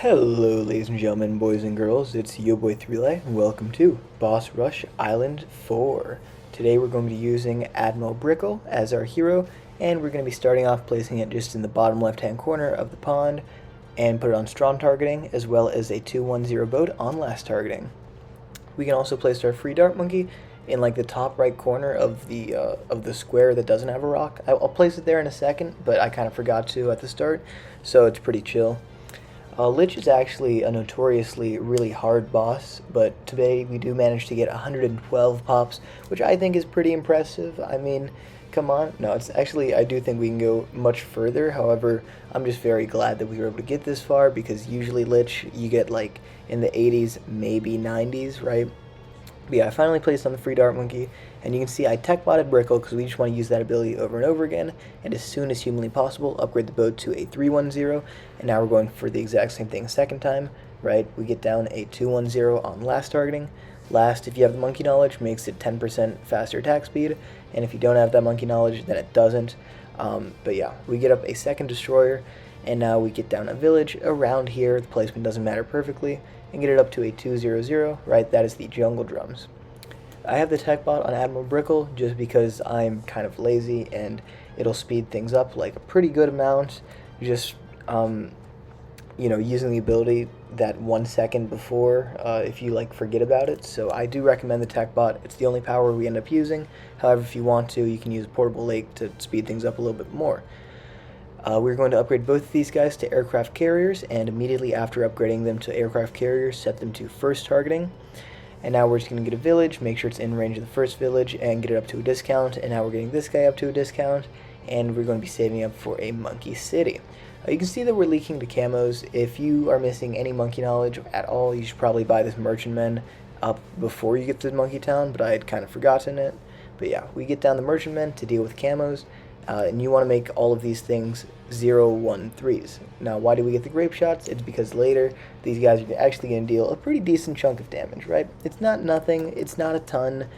Hello, ladies and gentlemen, boys and girls. It's your boy 3Lay, and welcome to Boss Rush Island 4. Today we're going to be using Admiral Brickle as our hero, and we're going to be starting off placing it just in the bottom left-hand corner of the pond, and put it on strong targeting, as well as a 2-1-0 boat on last targeting. We can also place our free dart monkey in like the top right corner of the square that doesn't have a rock. I'll place it there in a second, but I kind of forgot to at the start, so it's pretty chill. Lych is actually a notoriously really hard boss, but today we do manage to get 112 pops, which I think is pretty impressive. I mean, come on. No, it's actually, I do think we can go much further. However, I'm just very glad that we were able to get this far, because usually Lych, you get like in the 80s, maybe 90s, right? But yeah, I finally placed on the free dart monkey, and you can see I tech botted Brickle because we just want to use that ability over and over again, and as soon as humanly possible, upgrade the boat to a 3-1-0, and now we're going for the exact same thing a second time, right? We get down a 2-1-0 on last targeting. Last, if you have the monkey knowledge, makes it 10% faster attack speed, and if you don't have that monkey knowledge, then it doesn't. But yeah, we get up a second destroyer, and now we get down a village around here. The placement doesn't matter perfectly, and get it up to a 2-0-0, right? That is the jungle drums. I have the tech bot on Admiral Brickle just because I'm kind of lazy, and it'll speed things up like a pretty good amount, just using the ability that 1 second before if you like forget about it. So I do recommend the tech bot. It's the only power we end up using. However, if you want to, you can use portable lake to speed things up a little bit more. We're going to upgrade both of these guys to aircraft carriers, and immediately after upgrading them to aircraft carriers, set them to first targeting. And now we're just going to get a village, make sure it's in range of the first village, and get it up to a discount. And now we're getting this guy up to a discount, and we're going to be saving up for a monkey city. You can see that we're leaking the camos. If you are missing any monkey knowledge at all, you should probably buy this merchantman up before you get to the monkey town, but I had kind of forgotten it. But yeah, we get down the merchantmen to deal with camos. And you want to make all of these things 0-1-3s. Now, why do we get the grape shots? It's because later these guys are actually going to deal a pretty decent chunk of damage, right? It's not nothing. It's not a ton.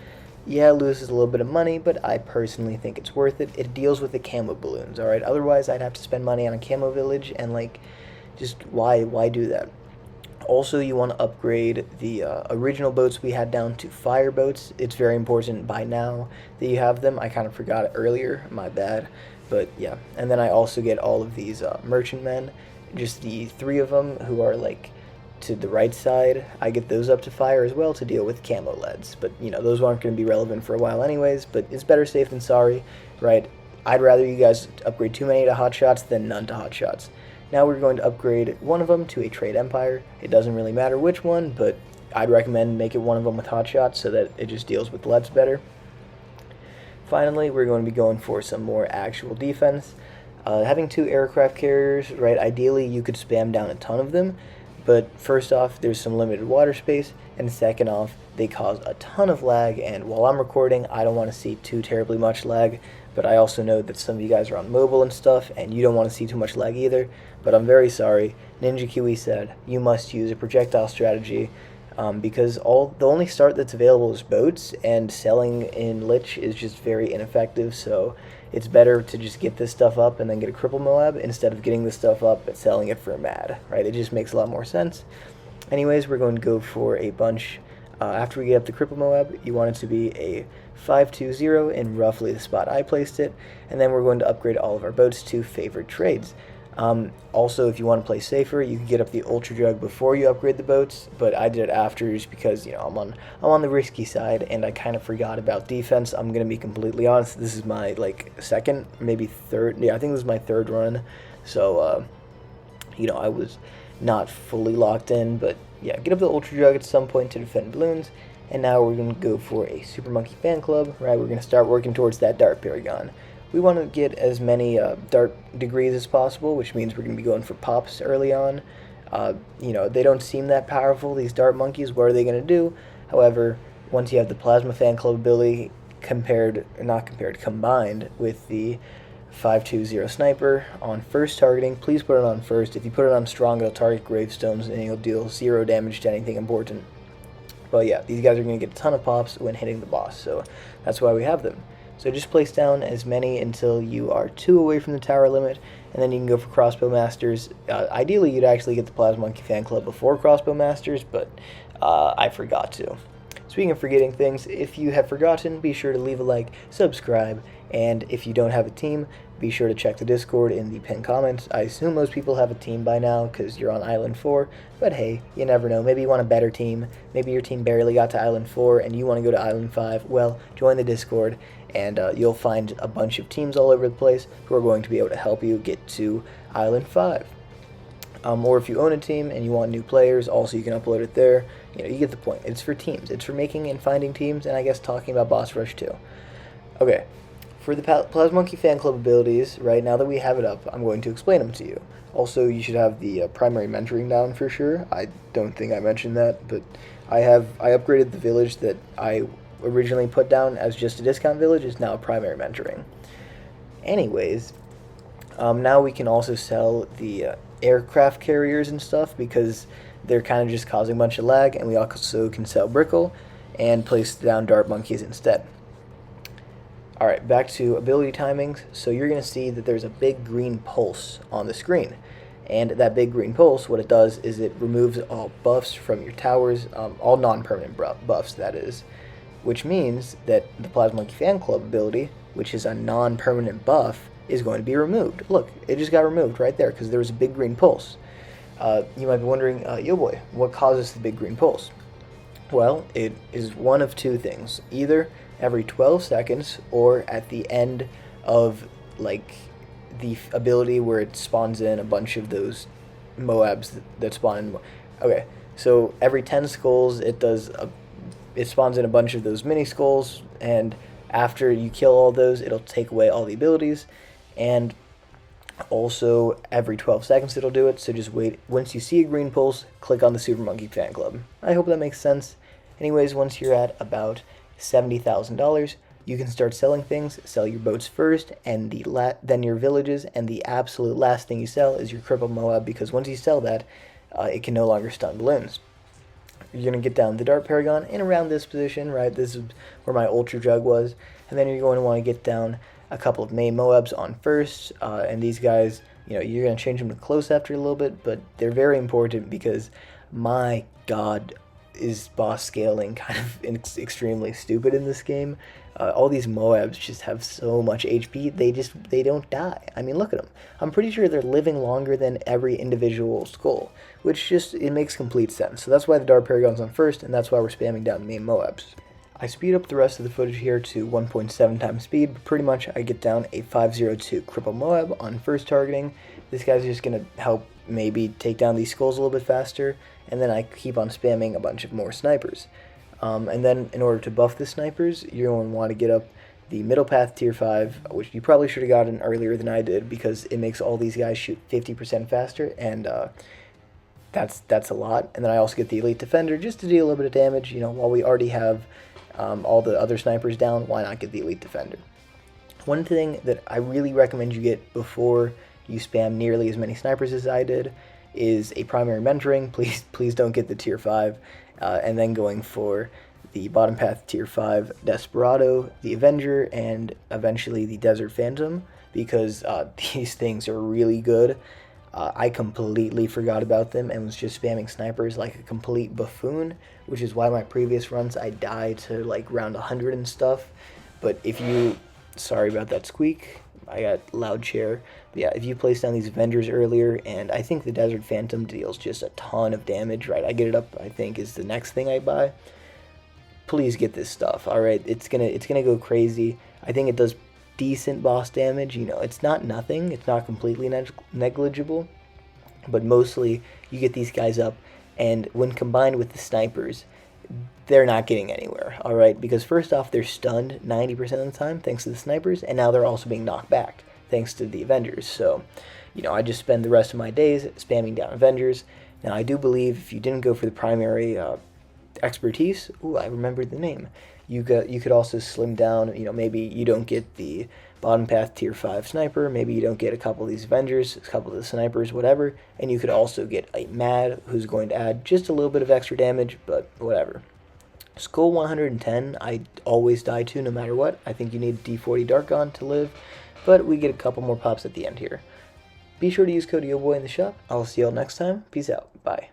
Yeah, it loses a little bit of money, but I personally think it's worth it. It deals with the camo balloons, all right? Otherwise, I'd have to spend money on a camo village, and like, just why do that? Also, you want to upgrade the original boats we had down to fire boats. It's very important by now that you have them. I kind of forgot it earlier, my bad. But yeah, and then I also get all of these merchantmen, just the 3 of them who are like to the right side. I get those up to fire as well to deal with camo leads. But those aren't going to be relevant for a while anyways, but it's better safe than sorry, right? I'd rather you guys upgrade too many to hot shots than none to hot shots. Now we're going to upgrade one of them to a trade empire. It doesn't really matter which one, but I'd recommend make it one of them with hot shots so that it just deals with leads better. Finally, we're going to be going for some more actual defense. Having 2 aircraft carriers, right, ideally you could spam down a ton of them, but first off, there's some limited water space, and second off, they cause a ton of lag, and while I'm recording, I don't want to see too terribly much lag, but I also know that some of you guys are on mobile and stuff, and you don't want to see too much lag either, but I'm very sorry. Ninja Kiwi said, you must use a projectile strategy, because the only start that's available is boats, and selling in Lych is just very ineffective, so it's better to just get this stuff up and then get a cripple Moab instead of getting this stuff up and selling it for a mad, right? It just makes a lot more sense. Anyways, we're going to go for a bunch. After we get up the cripple Moab, you want it to be a 5-2-0 in roughly the spot I placed it, and then we're going to upgrade all of our boats to favored trades. Also, if you want to play safer, you can get up the ultra jug before you upgrade the boats, but I did it after just because I'm on the risky side, and I kind of forgot about defense. I'm gonna be completely honest. This is my second, maybe third. Yeah, I think this is my 3rd run, so I was not fully locked in, but yeah, get up the ultra jug at some point to defend balloons. And now we're gonna go for a super monkey fan club, right? We're gonna start working towards that dart paragon. We want to get as many dart degrees as possible, which means we're going to be going for pops early on. They don't seem that powerful, these dart monkeys. What are they going to do? However, once you have the plasma fan club ability combined with the 5-2-0 sniper on first targeting, please put it on first. If you put it on strong, it'll target gravestones and you'll deal 0 damage to anything important. But yeah, these guys are going to get a ton of pops when hitting the boss, so that's why we have them. So just place down as many until you are 2 away from the tower limit, and then you can go for Crossbow Masters. Ideally, you'd actually get the Plasma Monkey Fan Club before Crossbow Masters, but I forgot to. Speaking of forgetting things, if you have forgotten, be sure to leave a like, subscribe, and if you don't have a team, be sure to check the Discord in the pinned comments. I assume most people have a team by now because you're on Island 4, but hey, you never know. Maybe you want a better team. Maybe your team barely got to Island 4 and you want to go to Island 5. Well, join the Discord, and you'll find a bunch of teams all over the place who are going to be able to help you get to Island 5. Or if you own a team and you want new players, also you can upload it there. You get the point. It's for teams. It's for making and finding teams, and I guess talking about Boss Rush too. Okay, for the Plasma Monkey Fan Club abilities, right now that we have it up, I'm going to explain them to you. Also, you should have the primary mentoring down for sure. I don't think I mentioned that, but I upgraded the village that I originally put down as just a discount village is now primary mentoring. Anyways, now we can also sell the aircraft carriers and stuff because they're kind of just causing a bunch of lag, and we also can sell Brickle and place down Dart Monkeys instead. Alright, back to ability timings. So you're going to see that there's a big green pulse on the screen. And that big green pulse, what it does is it removes all buffs from your towers, all non-permanent buffs, that is. Which means that the Plasma Monkey Fan Club ability, which is a non-permanent buff, is going to be removed. Look, it just got removed right there because there was a big green pulse. You might be wondering, yo boy, what causes the big green pulse? Well, it is one of two things. Either every 12 seconds or at the end of, like, the ability where it spawns in a bunch of those Moabs that spawn in. Okay, so every 10 skulls, it spawns in a bunch of those mini skulls, and after you kill all those, it'll take away all the abilities, and also every 12 seconds it'll do it, so just wait. Once you see a green pulse, click on the Super Monkey Fan Club. I hope that makes sense. Anyways, once you're at about $70,000, you can start selling things. Sell your boats first, and then your villages, and the absolute last thing you sell is your crippled Moab, because once you sell that, it can no longer stun balloons. You're going to get down the Dart Paragon in around this position, right? This is where my Ultra Jug was. And then you're going to want to get down a couple of main Moabs on first. And these guys, you're going to change them to close after a little bit, but they're very important because, my god, is boss scaling kind of extremely stupid in this game. All these Moabs just have so much HP, they don't die. I mean, look at them. I'm pretty sure they're living longer than every individual skull, which it makes complete sense. So that's why the Dart Paragon's on first, and that's why we're spamming down main Moabs. I speed up the rest of the footage here to 1.7 times speed, but pretty much I get down a 502 Cripple Moab on first targeting. This guy's just going to help maybe take down these skulls a little bit faster, and then I keep on spamming a bunch of more snipers. And then in order to buff the snipers, you're going to want to get up the middle path tier 5, which you probably should have gotten earlier than I did because it makes all these guys shoot 50% faster, and that's a lot. And then I also get the elite defender just to deal a little bit of damage. While we already have all the other snipers down, why not get the elite defender? One thing that I really recommend you get before you spam nearly as many snipers as I did is a primary mentoring. Please don't get the tier 5. And then going for the bottom path tier 5 Desperado, the Avenger, and eventually the Desert Phantom, because these things are really good. I completely forgot about them and was just spamming snipers like a complete buffoon, which is why my previous runs I died to like round 100 and stuff. But sorry about that squeak, I got loud chair. But yeah, if you place down these Avengers earlier, and I think the Desert Phantom deals just a ton of damage, right? I get it up, I think, is the next thing I buy. Please get this stuff, alright? It's gonna go crazy. I think it does decent boss damage. It's not nothing, it's not completely negligible, but mostly you get these guys up, and when combined with the snipers, they're not getting anywhere, alright? Because first off, they're stunned 90% of the time thanks to the snipers, and now they're also being knocked back thanks to the Avengers. So, I just spend the rest of my days spamming down Avengers. Now, I do believe if you didn't go for the primary expertise, I remembered the name, you could also slim down. Maybe you don't get the bottom path tier 5 sniper, maybe you don't get a couple of these Avengers, a couple of the snipers, whatever, and you could also get a Mad who's going to add just a little bit of extra damage, but whatever. Skull 110, I always die to no matter what. I think you need D40 Dark on to live, but we get a couple more pops at the end here. Be sure to use code YOBOY in the shop. I'll see y'all next time. Peace out. Bye.